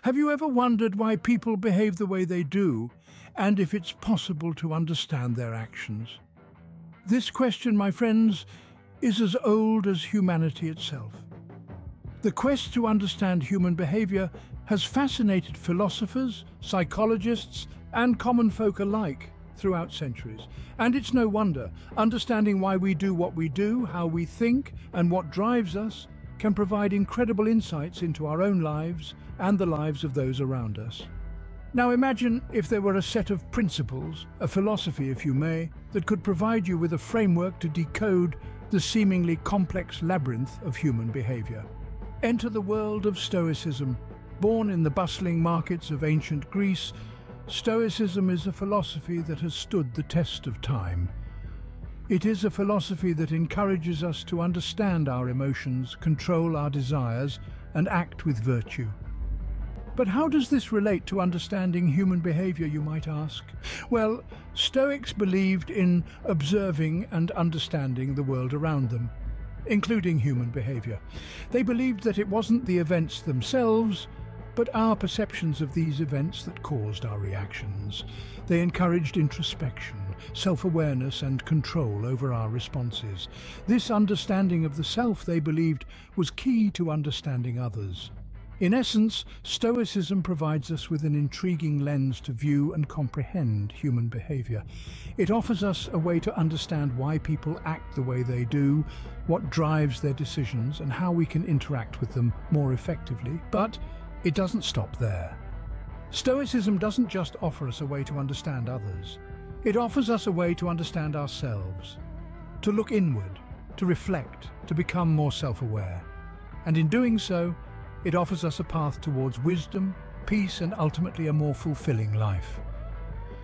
Have you ever wondered why people behave the way they do, and if it's possible to understand their actions? This question, my friends, is as old as humanity itself. The quest to understand human behavior has fascinated philosophers, psychologists, and common folk alike throughout centuries. And it's no wonder, understanding why we do what we do, how we think, and what drives us can provide incredible insights into our own lives and the lives of those around us. Now imagine if there were a set of principles, a philosophy if you may, that could provide you with a framework to decode the seemingly complex labyrinth of human behavior. Enter the world of Stoicism. Born in the bustling markets of ancient Greece, Stoicism is a philosophy that has stood the test of time. It is a philosophy that encourages us to understand our emotions, control our desires, and act with virtue. But how does this relate to understanding human behavior, you might ask? Well, Stoics believed in observing and understanding the world around them, including human behavior. They believed that it wasn't the events themselves, but our perceptions of these events that caused our reactions. They encouraged introspection, self-awareness, and control over our responses. This understanding of the self, they believed, was key to understanding others. In essence, Stoicism provides us with an intriguing lens to view and comprehend human behavior. It offers us a way to understand why people act the way they do, what drives their decisions, and how we can interact with them more effectively. But it doesn't stop there. Stoicism doesn't just offer us a way to understand others. It offers us a way to understand ourselves, to look inward, to reflect, to become more self-aware. And in doing so, it offers us a path towards wisdom, peace, and ultimately a more fulfilling life.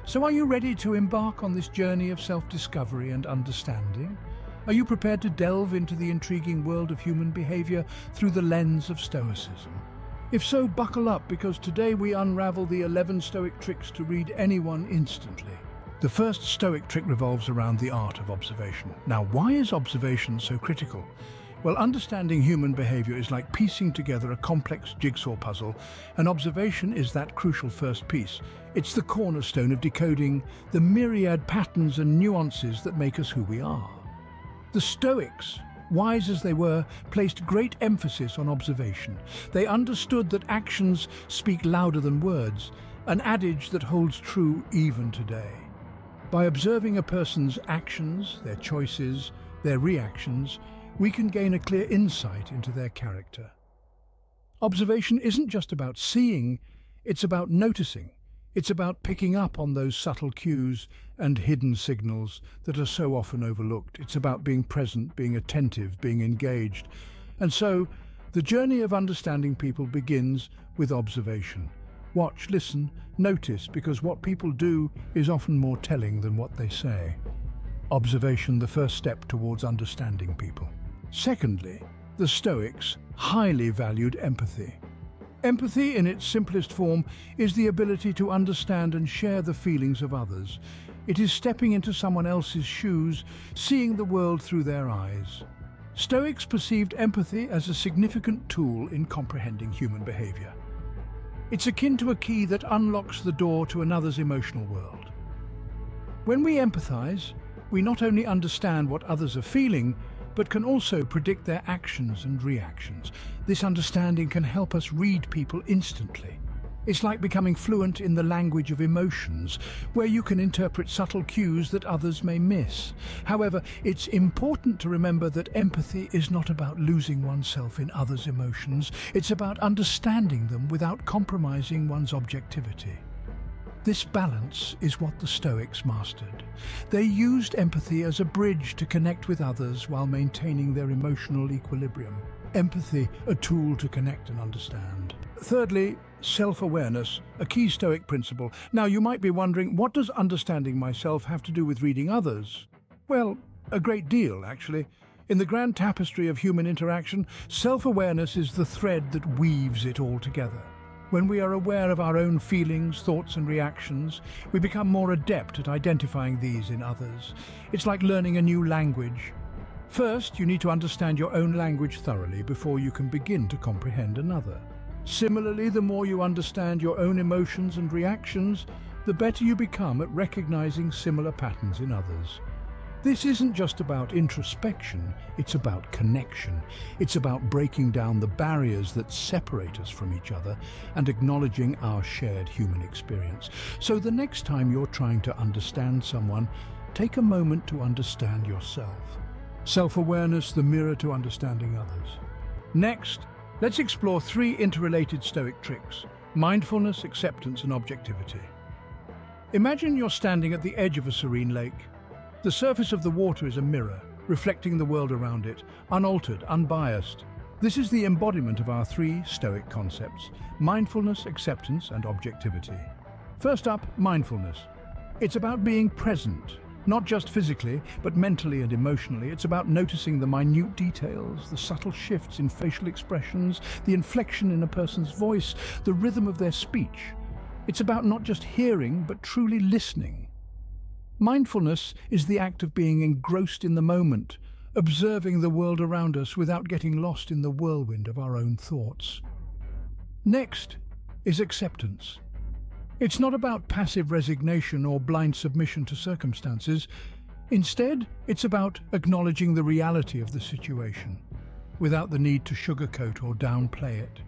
So are you ready to embark on this journey of self-discovery and understanding? Are you prepared to delve into the intriguing world of human behavior through the lens of Stoicism? If so, buckle up, because today we unravel the 11 Stoic tricks to read anyone instantly. The first Stoic trick revolves around the art of observation. Now, why is observation so critical? Well, understanding human behavior is like piecing together a complex jigsaw puzzle, and observation is that crucial first piece. It's the cornerstone of decoding the myriad patterns and nuances that make us who we are. The Stoics, wise as they were, placed great emphasis on observation. They understood that actions speak louder than words, an adage that holds true even today. By observing a person's actions, their choices, their reactions, we can gain a clear insight into their character. Observation isn't just about seeing, it's about noticing. It's about picking up on those subtle cues and hidden signals that are so often overlooked. It's about being present, being attentive, being engaged. And so, the journey of understanding people begins with observation. Watch, listen, notice, because what people do is often more telling than what they say. Observation, the first step towards understanding people. Secondly, the Stoics highly valued empathy. Empathy, in its simplest form, is the ability to understand and share the feelings of others. It is stepping into someone else's shoes, seeing the world through their eyes. Stoics perceived empathy as a significant tool in comprehending human behavior. It's akin to a key that unlocks the door to another's emotional world. When we empathize, we not only understand what others are feeling, but can also predict their actions and reactions. This understanding can help us read people instantly. It's like becoming fluent in the language of emotions, where you can interpret subtle cues that others may miss. However, it's important to remember that empathy is not about losing oneself in others' emotions. It's about understanding them without compromising one's objectivity. This balance is what the Stoics mastered. They used empathy as a bridge to connect with others while maintaining their emotional equilibrium. Empathy, a tool to connect and understand. Thirdly, self-awareness, a key Stoic principle. Now, you might be wondering, what does understanding myself have to do with reading others? Well, a great deal, actually. In the grand tapestry of human interaction, self-awareness is the thread that weaves it all together. When we are aware of our own feelings, thoughts and reactions, we become more adept at identifying these in others. It's like learning a new language. First, you need to understand your own language thoroughly before you can begin to comprehend another. Similarly, the more you understand your own emotions and reactions, the better you become at recognizing similar patterns in others. This isn't just about introspection, it's about connection. It's about breaking down the barriers that separate us from each other and acknowledging our shared human experience. So the next time you're trying to understand someone, take a moment to understand yourself. Self-awareness, the mirror to understanding others. Next, let's explore 3 interrelated Stoic tricks: mindfulness, acceptance, and objectivity. Imagine you're standing at the edge of a serene lake. The surface of the water is a mirror, reflecting the world around it, unaltered, unbiased. This is the embodiment of our 3 Stoic concepts: mindfulness, acceptance, and objectivity. First up, mindfulness. It's about being present, not just physically, but mentally and emotionally. It's about noticing the minute details, the subtle shifts in facial expressions, the inflection in a person's voice, the rhythm of their speech. It's about not just hearing, but truly listening. Mindfulness is the act of being engrossed in the moment, observing the world around us without getting lost in the whirlwind of our own thoughts. Next is acceptance. It's not about passive resignation or blind submission to circumstances. Instead, it's about acknowledging the reality of the situation, without the need to sugarcoat or downplay it.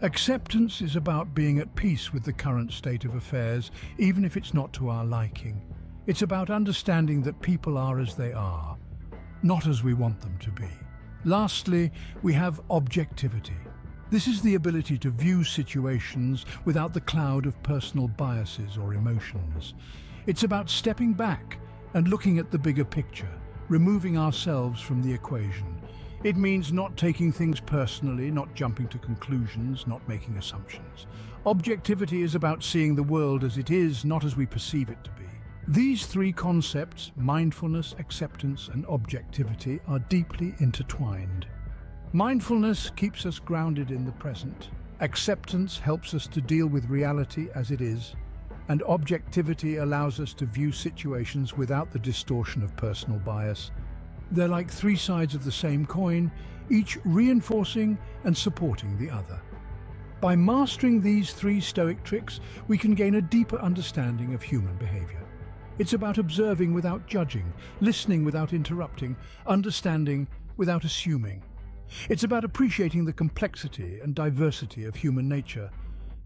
Acceptance is about being at peace with the current state of affairs, even if it's not to our liking. It's about understanding that people are as they are, not as we want them to be. Lastly, we have objectivity. This is the ability to view situations without the cloud of personal biases or emotions. It's about stepping back and looking at the bigger picture, removing ourselves from the equation. It means not taking things personally, not jumping to conclusions, not making assumptions. Objectivity is about seeing the world as it is, not as we perceive it to be. These 3 concepts, mindfulness, acceptance, and objectivity, are deeply intertwined. Mindfulness keeps us grounded in the present. Acceptance helps us to deal with reality as it is. And objectivity allows us to view situations without the distortion of personal bias. They're like 3 sides of the same coin, each reinforcing and supporting the other. By mastering these 3 Stoic tricks, we can gain a deeper understanding of human behavior. It's about observing without judging, listening without interrupting, understanding without assuming. It's about appreciating the complexity and diversity of human nature.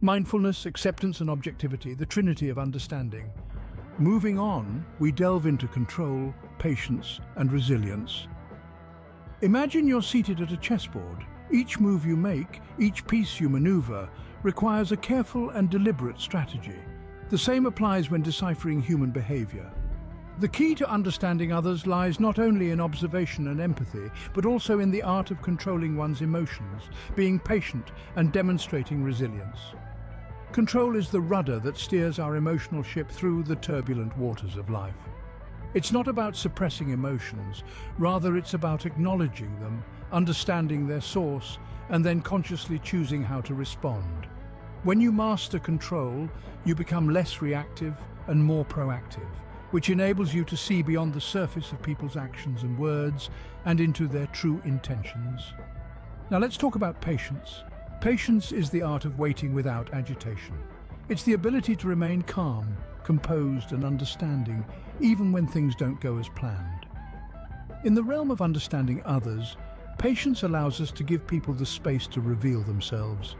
Mindfulness, acceptance, and objectivity, the trinity of understanding. Moving on, we delve into control, patience, and resilience. Imagine you're seated at a chessboard. Each move you make, each piece you maneuver, requires a careful and deliberate strategy. The same applies when deciphering human behavior. The key to understanding others lies not only in observation and empathy, but also in the art of controlling one's emotions, being patient, and demonstrating resilience. Control is the rudder that steers our emotional ship through the turbulent waters of life. It's not about suppressing emotions, rather it's about acknowledging them, understanding their source, and then consciously choosing how to respond. When you master control, you become less reactive and more proactive, which enables you to see beyond the surface of people's actions and words and into their true intentions. Now let's talk about patience. Patience is the art of waiting without agitation. It's the ability to remain calm, composed and understanding, even when things don't go as planned. In the realm of understanding others, patience allows us to give people the space to reveal themselves.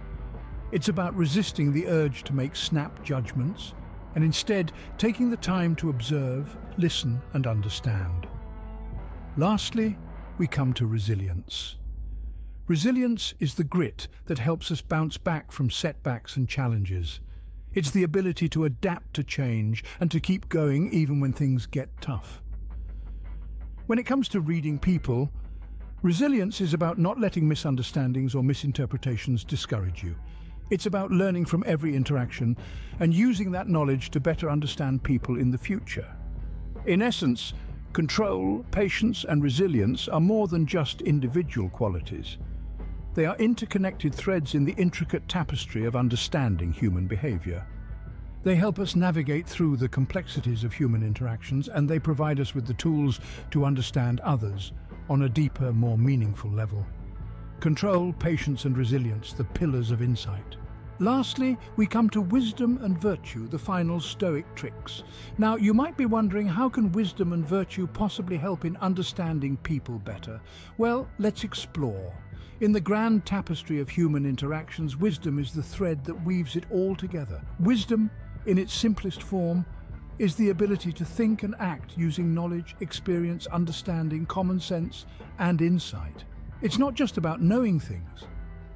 It's about resisting the urge to make snap judgments and instead taking the time to observe, listen, and understand. Lastly, we come to resilience. Resilience is the grit that helps us bounce back from setbacks and challenges. It's the ability to adapt to change and to keep going even when things get tough. When it comes to reading people, resilience is about not letting misunderstandings or misinterpretations discourage you. It's about learning from every interaction and using that knowledge to better understand people in the future. In essence, control, patience, and resilience are more than just individual qualities. They are interconnected threads in the intricate tapestry of understanding human behavior. They help us navigate through the complexities of human interactions, and they provide us with the tools to understand others on a deeper, more meaningful level. Control, patience and resilience, the pillars of insight. Lastly, we come to wisdom and virtue, the final Stoic tricks. Now, you might be wondering, how can wisdom and virtue possibly help in understanding people better? Well, let's explore. In the grand tapestry of human interactions, wisdom is the thread that weaves it all together. Wisdom, in its simplest form, is the ability to think and act using knowledge, experience, understanding, common sense, and insight. It's not just about knowing things.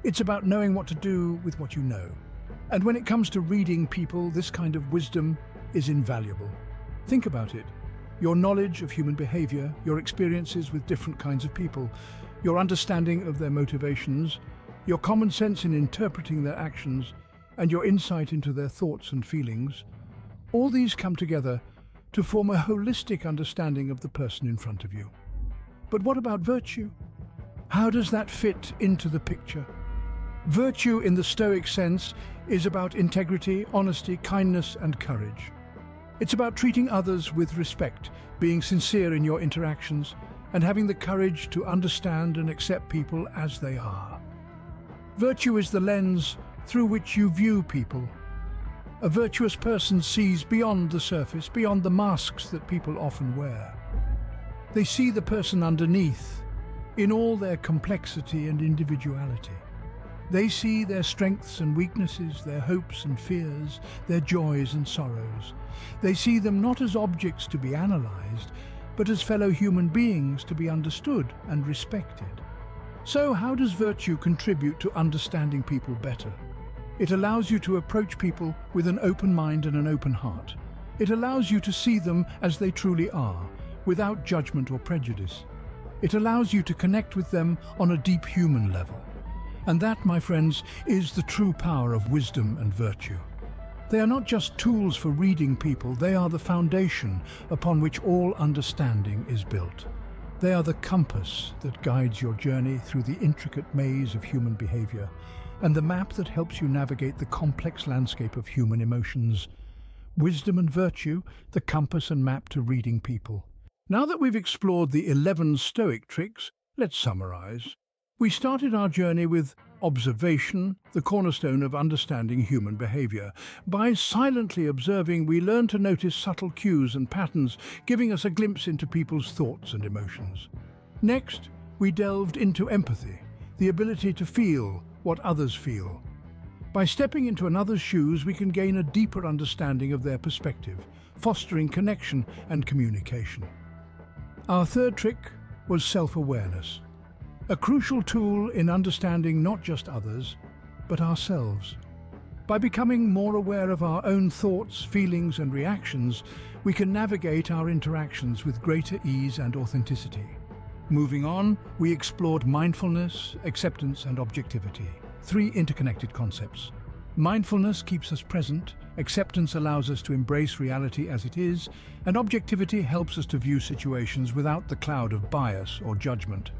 It's about knowing what to do with what you know. And when it comes to reading people, this kind of wisdom is invaluable. Think about it. Your knowledge of human behavior, your experiences with different kinds of people, your understanding of their motivations, your common sense in interpreting their actions, and your insight into their thoughts and feelings, all these come together to form a holistic understanding of the person in front of you. But what about virtue? How does that fit into the picture? Virtue in the Stoic sense is about integrity, honesty, kindness, and courage. It's about treating others with respect, being sincere in your interactions, and having the courage to understand and accept people as they are. Virtue is the lens through which you view people. A virtuous person sees beyond the surface, beyond the masks that people often wear. They see the person underneath, in all their complexity and individuality. They see their strengths and weaknesses, their hopes and fears, their joys and sorrows. They see them not as objects to be analysed, but as fellow human beings to be understood and respected. So how does virtue contribute to understanding people better? It allows you to approach people with an open mind and an open heart. It allows you to see them as they truly are, without judgment or prejudice. It allows you to connect with them on a deep human level. And that, my friends, is the true power of wisdom and virtue. They are not just tools for reading people, they are the foundation upon which all understanding is built. They are the compass that guides your journey through the intricate maze of human behavior, and the map that helps you navigate the complex landscape of human emotions. Wisdom and virtue, the compass and map to reading people. Now that we've explored the 11 Stoic tricks, let's summarize. We started our journey with observation, the cornerstone of understanding human behavior. By silently observing, we learn to notice subtle cues and patterns, giving us a glimpse into people's thoughts and emotions. Next, we delved into empathy, the ability to feel what others feel. By stepping into another's shoes, we can gain a deeper understanding of their perspective, fostering connection and communication. Our third trick was self-awareness, a crucial tool in understanding not just others, but ourselves. By becoming more aware of our own thoughts, feelings, and reactions, we can navigate our interactions with greater ease and authenticity. Moving on, we explored mindfulness, acceptance, and objectivity, 3 interconnected concepts. Mindfulness keeps us present, acceptance allows us to embrace reality as it is, and objectivity helps us to view situations without the cloud of bias or judgment.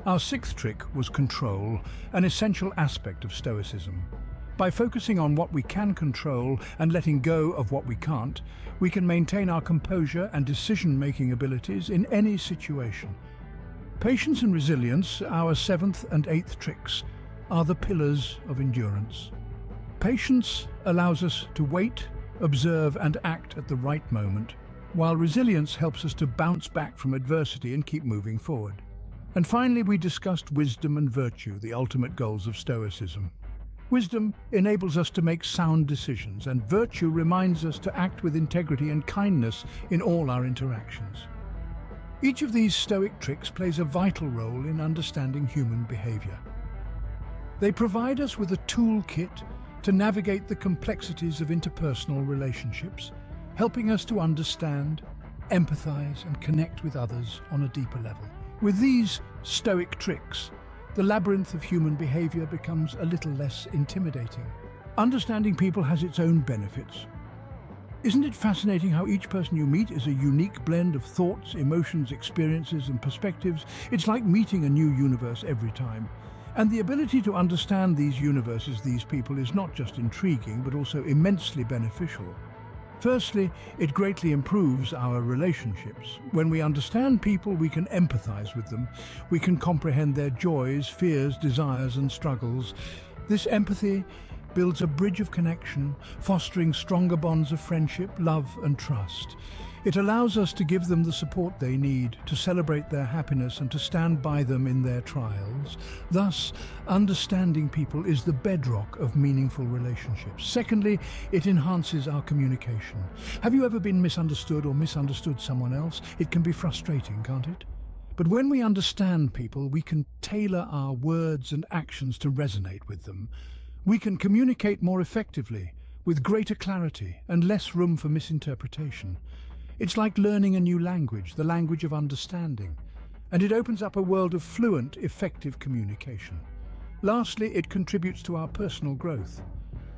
Our 6th trick was control, an essential aspect of Stoicism. By focusing on what we can control and letting go of what we can't, we can maintain our composure and decision-making abilities in any situation. Patience and resilience, our 7th and 8th tricks, are the pillars of endurance. Patience allows us to wait, observe, and act at the right moment, while resilience helps us to bounce back from adversity and keep moving forward. And finally, we discussed wisdom and virtue, the ultimate goals of Stoicism. Wisdom enables us to make sound decisions, and virtue reminds us to act with integrity and kindness in all our interactions. Each of these Stoic tricks plays a vital role in understanding human behavior. They provide us with a toolkit to navigate the complexities of interpersonal relationships, helping us to understand, empathize, and connect with others on a deeper level. With these Stoic tricks, the labyrinth of human behavior becomes a little less intimidating. Understanding people has its own benefits. Isn't it fascinating how each person you meet is a unique blend of thoughts, emotions, experiences, and perspectives? It's like meeting a new universe every time. And the ability to understand these universes, these people, is not just intriguing, but also immensely beneficial. Firstly, it greatly improves our relationships. When we understand people, we can empathize with them. We can comprehend their joys, fears, desires, and struggles. This empathy builds a bridge of connection, fostering stronger bonds of friendship, love, and trust. It allows us to give them the support they need, to celebrate their happiness and to stand by them in their trials. Thus, understanding people is the bedrock of meaningful relationships. Secondly, it enhances our communication. Have you ever been misunderstood or misunderstood someone else? It can be frustrating, can't it? But when we understand people, we can tailor our words and actions to resonate with them. We can communicate more effectively, with greater clarity and less room for misinterpretation. It's like learning a new language, the language of understanding, and it opens up a world of fluent, effective communication. Lastly, it contributes to our personal growth.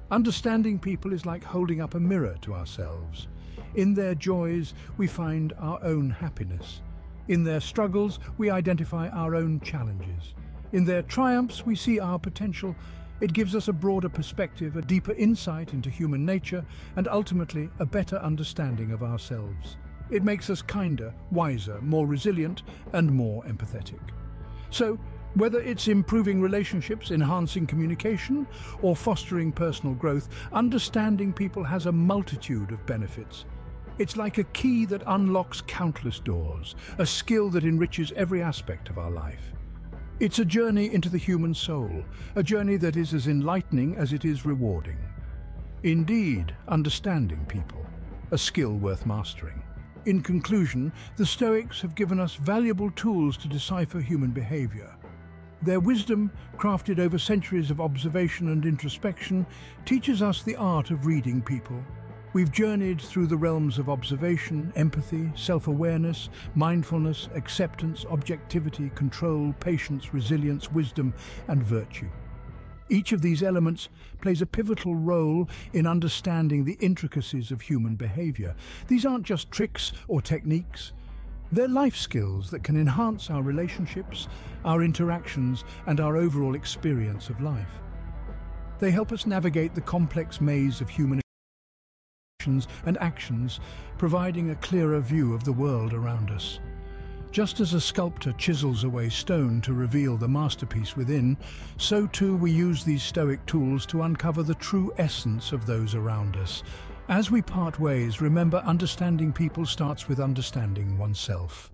Understanding people is like holding up a mirror to ourselves. In their joys, we find our own happiness. In their struggles, we identify our own challenges. In their triumphs, we see our potential. It gives us a broader perspective, a deeper insight into human nature, and ultimately a better understanding of ourselves. It makes us kinder, wiser, more resilient, and more empathetic. So, whether it's improving relationships, enhancing communication, or fostering personal growth, understanding people has a multitude of benefits. It's like a key that unlocks countless doors, a skill that enriches every aspect of our life. It's a journey into the human soul, a journey that is as enlightening as it is rewarding. Indeed, understanding people, a skill worth mastering. In conclusion, the Stoics have given us valuable tools to decipher human behavior. Their wisdom, crafted over centuries of observation and introspection, teaches us the art of reading people. We've journeyed through the realms of observation, empathy, self-awareness, mindfulness, acceptance, objectivity, control, patience, resilience, wisdom, and virtue. Each of these elements plays a pivotal role in understanding the intricacies of human behavior. These aren't just tricks or techniques. They're life skills that can enhance our relationships, our interactions, and our overall experience of life. They help us navigate the complex maze of human and actions, providing a clearer view of the world around us. Just as a sculptor chisels away stone to reveal the masterpiece within, so too we use these Stoic tools to uncover the true essence of those around us. As we part ways, remember, understanding people starts with understanding oneself.